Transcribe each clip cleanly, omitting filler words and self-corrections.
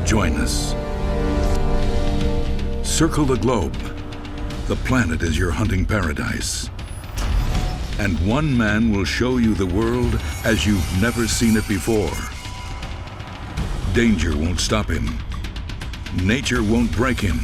Join us. Circle the globe. The planet is your hunting paradise. And one man will show you the world as you've never seen it before. Danger won't stop him. Nature won't break him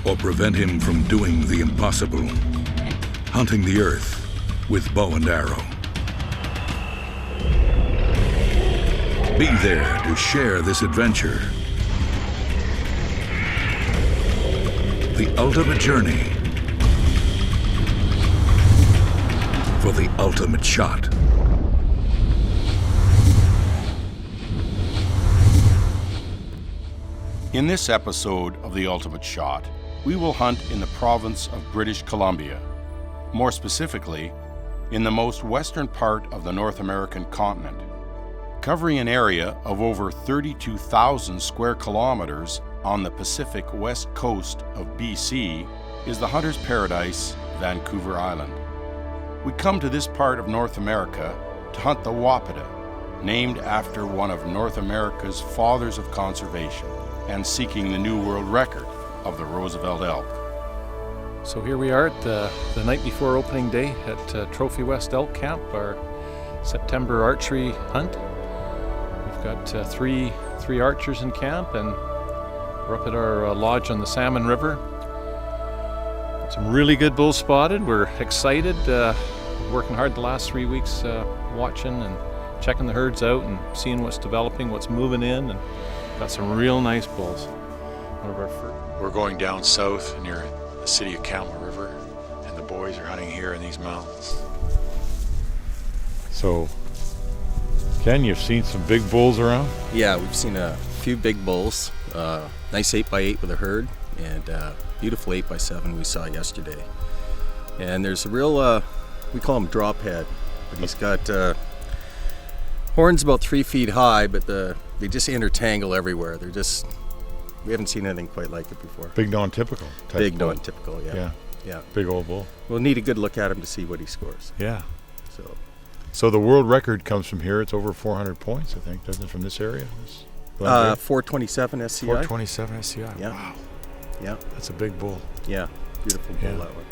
or prevent him from doing the impossible. Hunting the earth with bow and arrow. Be there to share this adventure. The ultimate journey for the ultimate shot. In this episode of The Ultimate Shot, we will hunt in the province of British Columbia, more specifically, in the most western part of the North American continent. Covering an area of over 32,000 square kilometers on the Pacific west coast of BC is the hunter's paradise, Vancouver Island. We come to this part of North America to hunt the wapiti, named after one of North America's fathers of conservation, and seeking the new world record of the Roosevelt elk. So here we are at the night before opening day at Trophy West Elk Camp, our September archery hunt. We've got three archers in camp, and we're up at our lodge on the Salmon River. Got some really good bulls spotted. We're excited, working hard the last 3 weeks, watching and checking the herds out and seeing what's developing, what's moving in, and got some real nice bulls. One of our We're going down south near the city of Campbell River, and the boys are hunting here in these mountains. So, Ken, you've seen some big bulls around? Yeah, we've seen a few big bulls. Nice 8x8 with a herd, and beautiful 8x7 we saw yesterday. And there's a real, we call him drop head, but he's got horns about 3 feet high, but they just intertangle everywhere. We haven't seen anything quite like it before. Big non-typical type Big bull. non-typical, yeah. Big old bull. We'll need a good look at him to see what he scores. Yeah. So the world record comes from here. It's over 400 points, I think, doesn't it, from this area? 427 SCI. 427 SCI. Yeah. Wow. Yeah. That's a big bull. Yeah. Beautiful bull, Yeah. that one.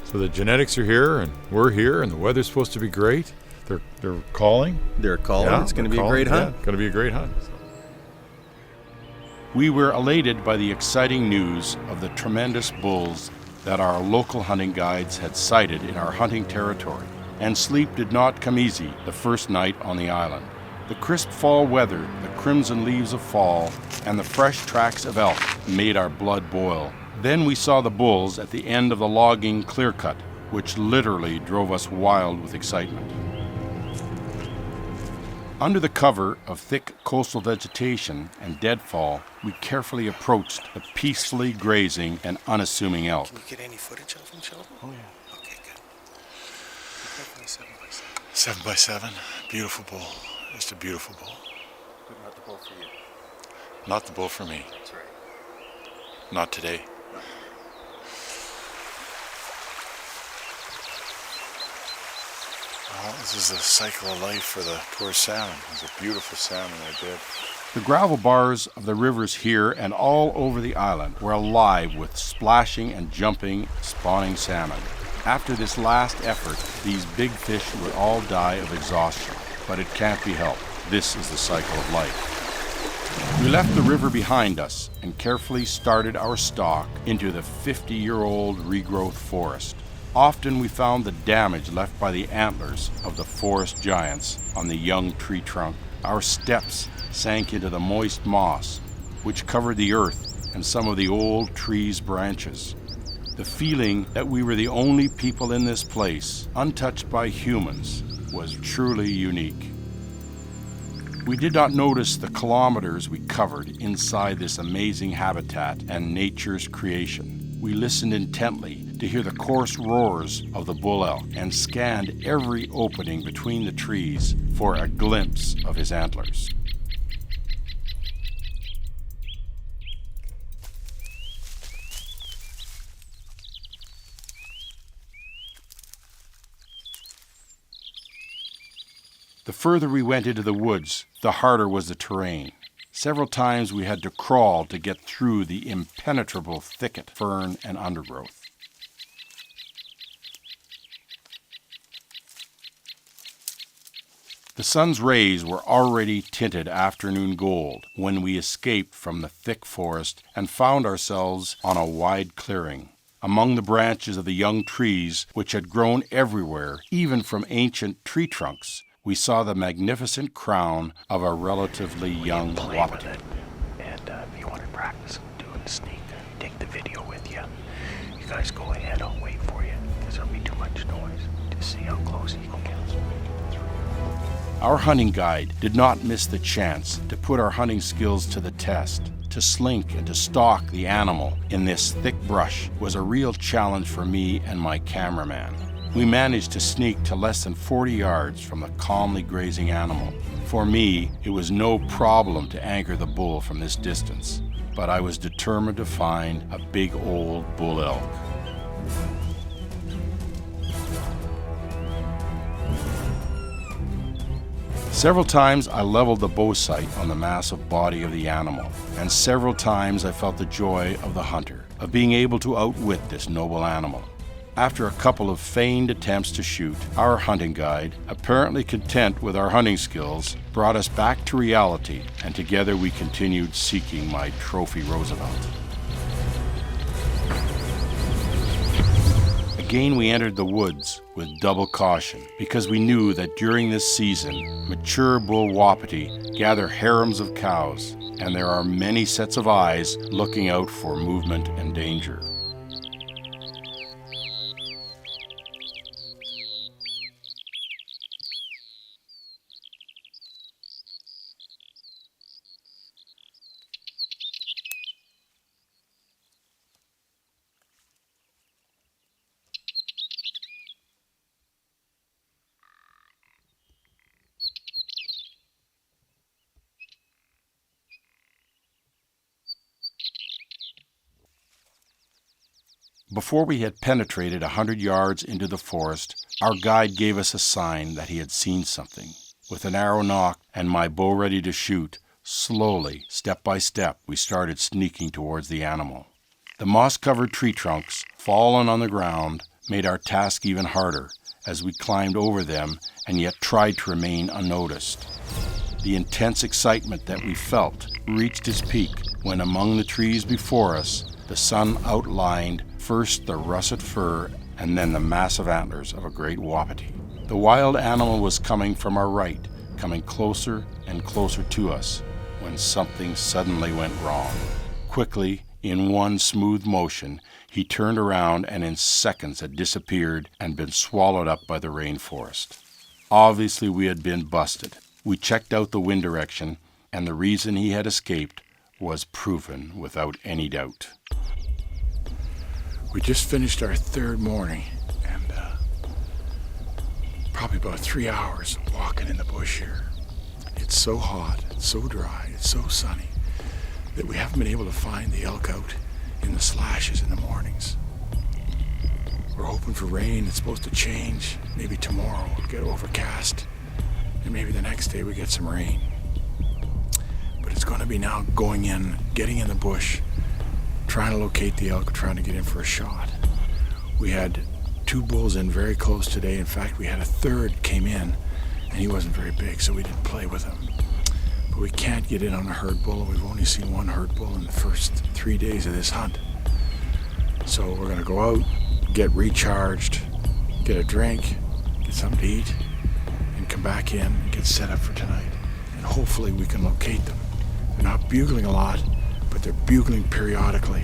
So the genetics are here, and we're here, and the weather's supposed to be great. They're calling. They're calling. Yeah, It's going to they're be a great calling. hunt. Yeah, going to be a great hunt. We were elated by the exciting news of the tremendous bulls that our local hunting guides had sighted in our hunting territory, and sleep did not come easy the first night on the island. The crisp fall weather, the crimson leaves of fall, and the fresh tracks of elk made our blood boil. Then we saw the bulls at the end of the logging clear-cut, which literally drove us wild with excitement. Under the cover of thick coastal vegetation and deadfall, we carefully approached the peacefully grazing and unassuming elk. Can you get any footage of them, Sheldon? Oh, yeah. Okay, good. Definitely 7x7. 7x7, beautiful bull. Just a beautiful bull. But not the bull for you. Not the bull for me. That's right. Not today. Well, this is the cycle of life for the poor salmon. It's a beautiful salmon I did. The gravel bars of the rivers here and all over the island were alive with splashing and jumping, spawning salmon. After this last effort, these big fish would all die of exhaustion, but it can't be helped. This is the cycle of life. We left the river behind us and carefully started our stalk into the 50-year-old regrowth forest. Often we found the damage left by the antlers of the forest giants on the young tree trunk. Our steps sank into the moist moss, which covered the earth and some of the old trees' branches. The feeling that we were the only people in this place, untouched by humans, was truly unique. We did not notice the kilometers we covered inside this amazing habitat and nature's creation. We listened intently to hear the coarse roars of the bull elk and scanned every opening between the trees for a glimpse of his antlers. The further we went into the woods, the harder was the terrain. Several times we had to crawl to get through the impenetrable thicket, fern, and undergrowth. The sun's rays were already tinted afternoon gold when we escaped from the thick forest and found ourselves on a wide clearing. Among the branches of the young trees, which had grown everywhere, even from ancient tree trunks, we saw the magnificent crown of a relatively young wapiti. And if you want to practice doing the sneak, take the video with you. You guys go ahead, I'll wait for you, because there'll be too much noise to see how close you can get. Our hunting guide did not miss the chance to put our hunting skills to the test. To slink and to stalk the animal in this thick brush was a real challenge for me and my cameraman. We managed to sneak to less than 40 yards from the calmly grazing animal. For me, it was no problem to anchor the bull from this distance, but I was determined to find a big old bull elk. Several times I leveled the bow sight on the massive body of the animal, and several times I felt the joy of the hunter, of being able to outwit this noble animal. After a couple of feigned attempts to shoot, our hunting guide, apparently content with our hunting skills, brought us back to reality, and together we continued seeking my trophy Roosevelt. Again, we entered the woods with double caution because we knew that during this season, mature bull wapiti gather harems of cows, and there are many sets of eyes looking out for movement and danger. Before we had penetrated 100 yards into the forest, our guide gave us a sign that he had seen something. With an arrow nocked and my bow ready to shoot, slowly, step by step, we started sneaking towards the animal. The moss-covered tree trunks, fallen on the ground, made our task even harder as we climbed over them and yet tried to remain unnoticed. The intense excitement that we felt reached its peak when among the trees before us, the sun outlined first the russet fur and then the massive antlers of a great wapiti. The wild animal was coming from our right, coming closer and closer to us, when something suddenly went wrong. Quickly, in one smooth motion, he turned around and in seconds had disappeared and been swallowed up by the rainforest. Obviously, we had been busted. We checked out the wind direction, and the reason he had escaped was proven without any doubt. We just finished our third morning, and probably about 3 hours walking in the bush here. It's so hot, it's so dry, it's so sunny that we haven't been able to find the elk out in the slashes in the mornings. We're hoping for rain. It's supposed to change. Maybe tomorrow it'll get overcast, and maybe the next day we get some rain. But it's going to be now going in, getting in the bush, trying to locate the elk, trying to get in for a shot. We had 2 bulls in very close today. In fact, we had a third came in, and he wasn't very big, so we didn't play with him. But we can't get in on a herd bull, and we've only seen 1 herd bull in the first 3 days of this hunt. So we're going to go out, get recharged, get a drink, get something to eat, and come back in and get set up for tonight. And hopefully we can locate them. They're not bugling a lot, but they're bugling periodically.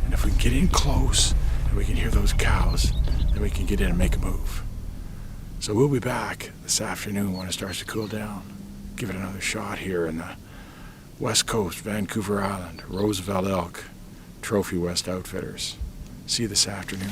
And if we can get in close and we can hear those cows, then we can get in and make a move. So we'll be back this afternoon when it starts to cool down. Give it another shot here in the West Coast, Vancouver Island, Roosevelt Elk, Trophy West Outfitters. See you this afternoon.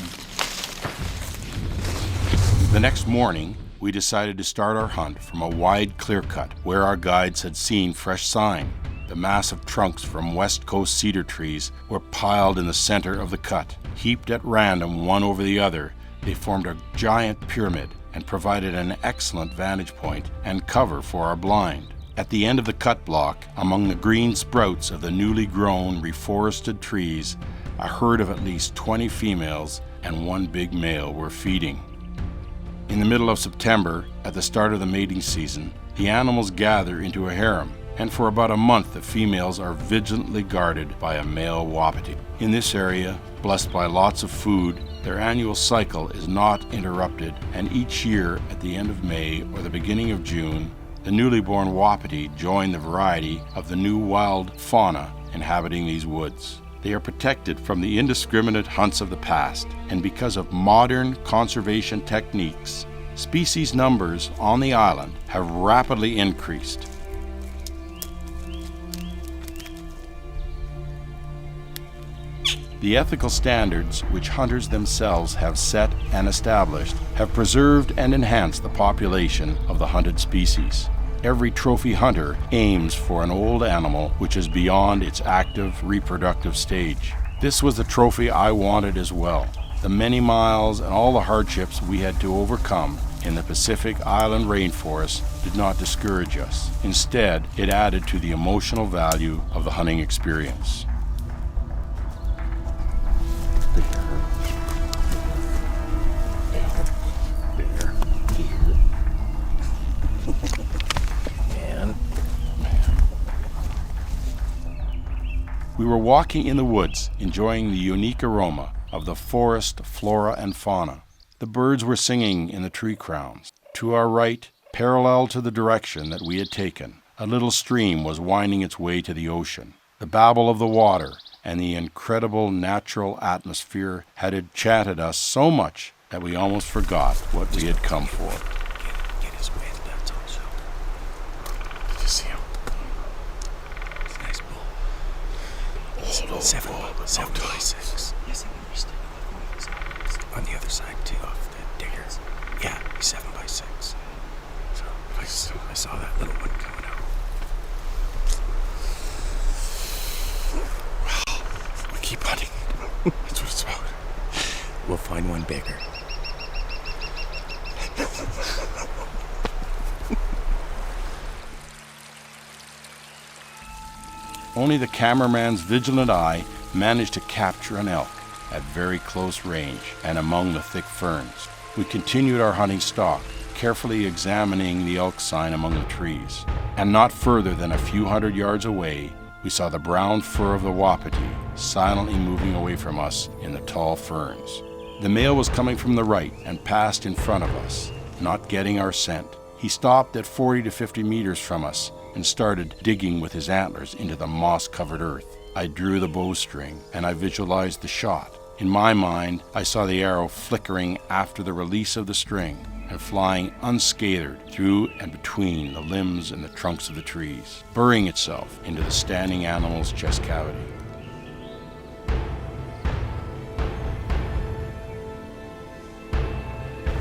The next morning, we decided to start our hunt from a wide clear cut where our guides had seen fresh sign. The massive trunks from West Coast cedar trees were piled in the center of the cut. Heaped at random one over the other, they formed a giant pyramid and provided an excellent vantage point and cover for our blind. At the end of the cut block, among the green sprouts of the newly grown, reforested trees, a herd of at least 20 females and one big male were feeding. In the middle of September, at the start of the mating season, the animals gather into a harem, and for about a month the females are vigilantly guarded by a male wapiti. In this area, blessed by lots of food, their annual cycle is not interrupted, and each year at the end of May or the beginning of June, the newly born wapiti join the variety of the new wild fauna inhabiting these woods. They are protected from the indiscriminate hunts of the past, and because of modern conservation techniques, species numbers on the island have rapidly increased. The ethical standards which hunters themselves have set and established have preserved and enhanced the population of the hunted species. Every trophy hunter aims for an old animal which is beyond its active reproductive stage. This was the trophy I wanted as well. The many miles and all the hardships we had to overcome in the Pacific Island rainforest did not discourage us. Instead, it added to the emotional value of the hunting experience. We were walking in the woods, enjoying the unique aroma of the forest flora and fauna. The birds were singing in the tree crowns. To our right, parallel to the direction that we had taken, a little stream was winding its way to the ocean. The babble of the water and the incredible natural atmosphere had enchanted us so much that we almost forgot what we had come for. Get his way to that topsail. Did you see him? It's a nice bull. 7 by 6. Yes, on the other side too, off the digger. Yeah, he's 7 by 6. So I saw that little one coming out. Well, we keep hunting. That's what it's about. We'll find one bigger. Only the cameraman's vigilant eye managed to capture an elk at very close range and among the thick ferns. We continued our hunting stalk, carefully examining the elk sign among the trees. And not further than a few hundred yards away, we saw the brown fur of the wapiti silently moving away from us in the tall ferns. The male was coming from the right and passed in front of us, not getting our scent. He stopped at 40 to 50 meters from us and started digging with his antlers into the moss-covered earth. I drew the bowstring and I visualized the shot. In my mind, I saw the arrow flickering after the release of the string and flying unscathed through and between the limbs and the trunks of the trees, burying itself into the standing animal's chest cavity.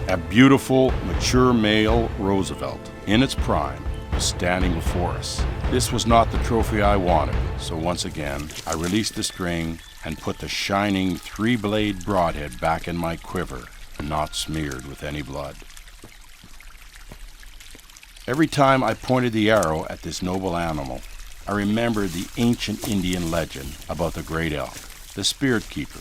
A beautiful, mature male Roosevelt, in its prime, was standing before us. This was not the trophy I wanted, so once again, I released the string and put the shining 3-blade broadhead back in my quiver, not smeared with any blood. Every time I pointed the arrow at this noble animal, I remembered the ancient Indian legend about the great elk, the spirit keeper.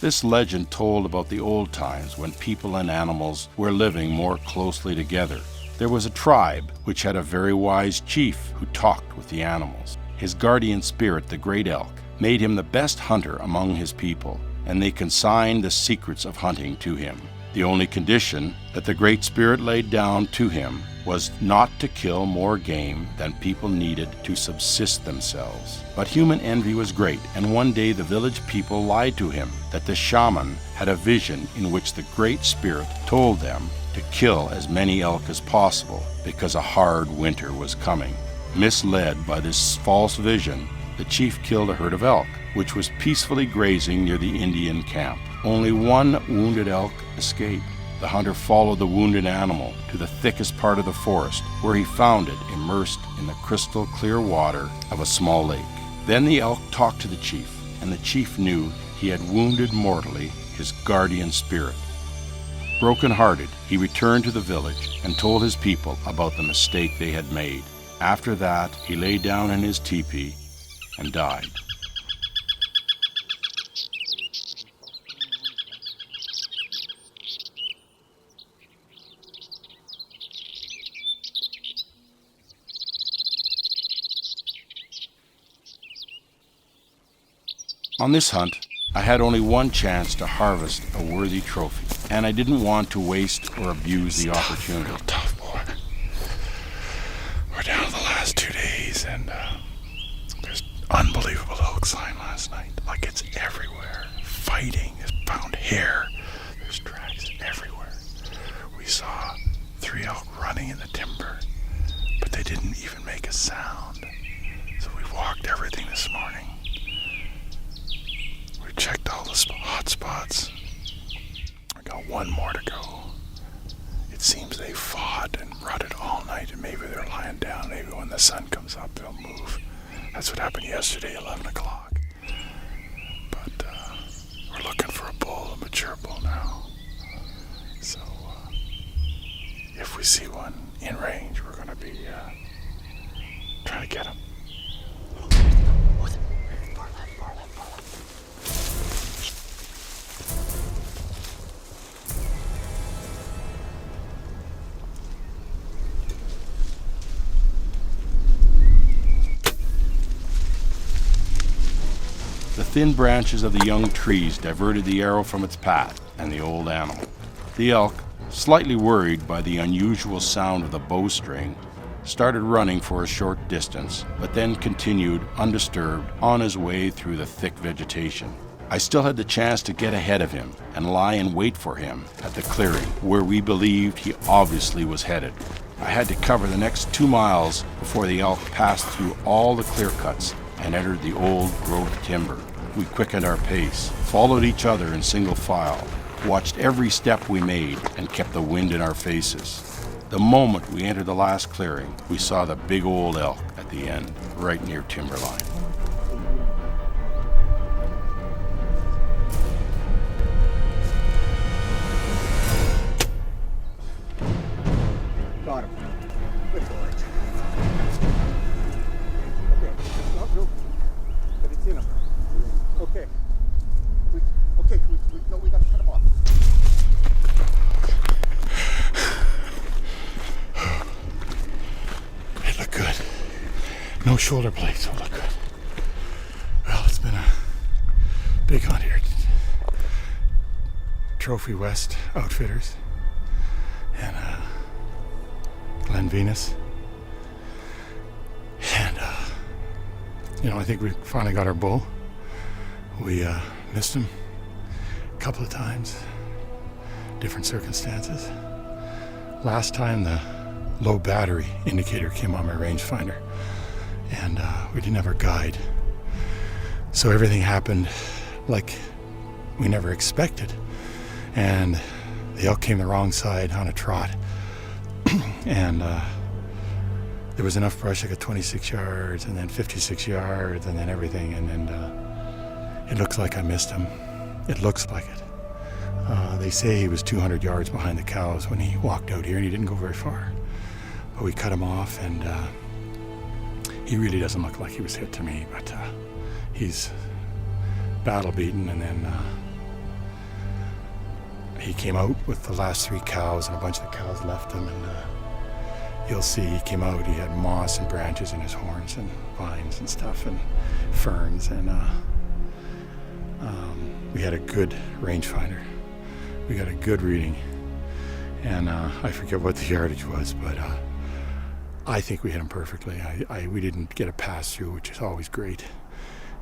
This legend told about the old times when people and animals were living more closely together. There was a tribe which had a very wise chief who talked with the animals. His guardian spirit, the great elk, made him the best hunter among his people, and they consigned the secrets of hunting to him. The only condition that the Great Spirit laid down to him was not to kill more game than people needed to subsist themselves. But human envy was great, and one day the village people lied to him that the shaman had a vision in which the Great Spirit told them to kill as many elk as possible because a hard winter was coming. Misled by this false vision, the chief killed a herd of elk, which was peacefully grazing near the Indian camp. Only one wounded elk escaped. The hunter followed the wounded animal to the thickest part of the forest, where he found it immersed in the crystal clear water of a small lake. Then the elk talked to the chief, and the chief knew he had wounded mortally his guardian spirit. Broken-hearted, he returned to the village and told his people about the mistake they had made. After that, he lay down in his teepee and died. On this hunt, I had only one chance to harvest a worthy trophy, and I didn't want to waste or abuse the opportunity. Real tough, boy. We're down to the last 2 days, and there's unbelievable elk sign last night. Like, it's everywhere. Fighting. Found hair. There's tracks everywhere. We saw 3 elk running in the timber, but they didn't even make a sound. So we walked everything this morning. Checked all the hot spots. I got one more to go. It seems they fought and rutted all night, and maybe they're lying down. Maybe when the sun comes up, they'll move. That's what happened yesterday, 11 o'clock. But we're looking for a bull, a mature bull now. So if we see one in range, we're going to be trying to get him. The thin branches of the young trees diverted the arrow from its path and the old animal. The elk, slightly worried by the unusual sound of the bowstring, started running for a short distance, but then continued undisturbed on his way through the thick vegetation. I still had the chance to get ahead of him and lie in wait for him at the clearing where we believed he obviously was headed. I had to cover the next 2 miles before the elk passed through all the clear cuts and entered the old growth timber. We quickened our pace, followed each other in single file, watched every step we made, and kept the wind in our faces. The moment we entered the last clearing, we saw the big old elk at the end, right near timberline. Got him. Good boy. Okay, it's not real, but it's in him. Okay. No, we gotta cut him off. It looked good. No shoulder blades, so look good. Well, it's been a big hunt here. Trophy West Outfitters and Glen Venus. And, I think we finally got our bull. We missed him a couple of times, different circumstances. Last time the low battery indicator came on my rangefinder, and we didn't have our guide. So everything happened like we never expected. And the elk came the wrong side on a trot. And there was enough brush, I got 26 yards, and then 56 yards, and then everything, and then it looks like I missed him. It looks like it. They say he was 200 yards behind the cows when he walked out here, and he didn't go very far. But we cut him off, and he really doesn't look like he was hit to me, but he's battle beaten, and then he came out with the last 3 cows, and a bunch of the cows left him, and you'll see he came out, he had moss and branches in his horns, and vines and stuff, and ferns, and we had a good rangefinder. We got a good reading, and I forget what the yardage was, but I think we hit him perfectly. We didn't get a pass through, which is always great,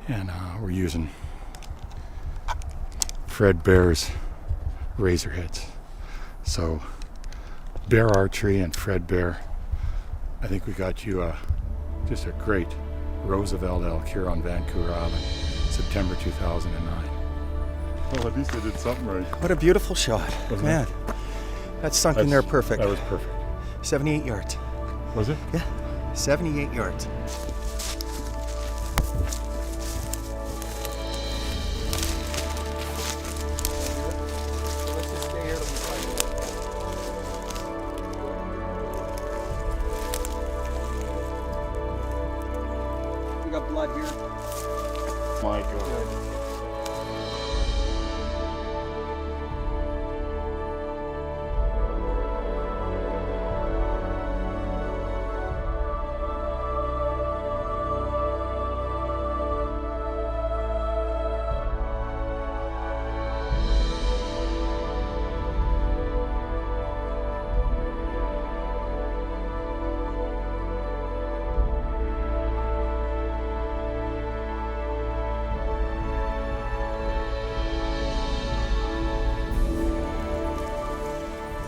and we're using Fred Bear's razor heads. So Bear Archery and Fred Bear, I think we got you just a great Roosevelt elk here on Vancouver Island, September 2009. Well, at least I did something right. What a beautiful shot. Wasn't Man, that's sunk in there perfect. That was perfect. 78 yards. Was it? Yeah, 78 yards. My God.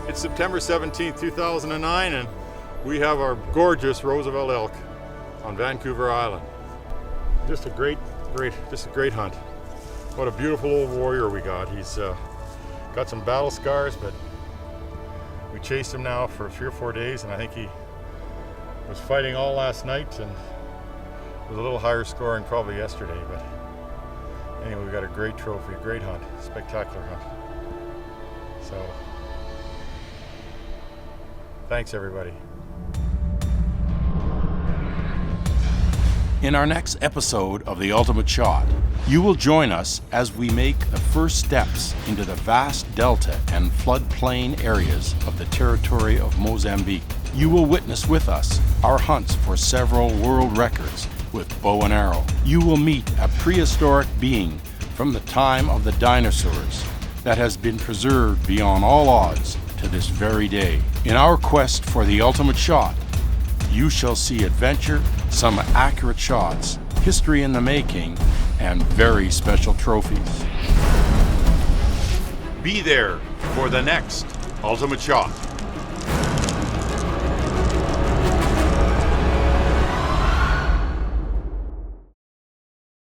It's September 17th, 2009, and we have our gorgeous Roosevelt elk on Vancouver Island. Just a great hunt. What a beautiful old warrior we got. He's got some battle scars, but we chased him now for 3 or 4 days, and I think he was fighting all last night and was a little higher scoring probably yesterday. But anyway, we got a great trophy, a great hunt, spectacular hunt. So thanks, everybody. In our next episode of The Ultimate Shot, you will join us as we make the first steps into the vast delta and floodplain areas of the territory of Mozambique. You will witness with us our hunts for several world records with bow and arrow. You will meet a prehistoric being from the time of the dinosaurs that has been preserved beyond all odds to this very day. In our quest for the ultimate shot, you shall see adventure, some accurate shots, history in the making, and very special trophies. Be there for the next Ultimate Shot.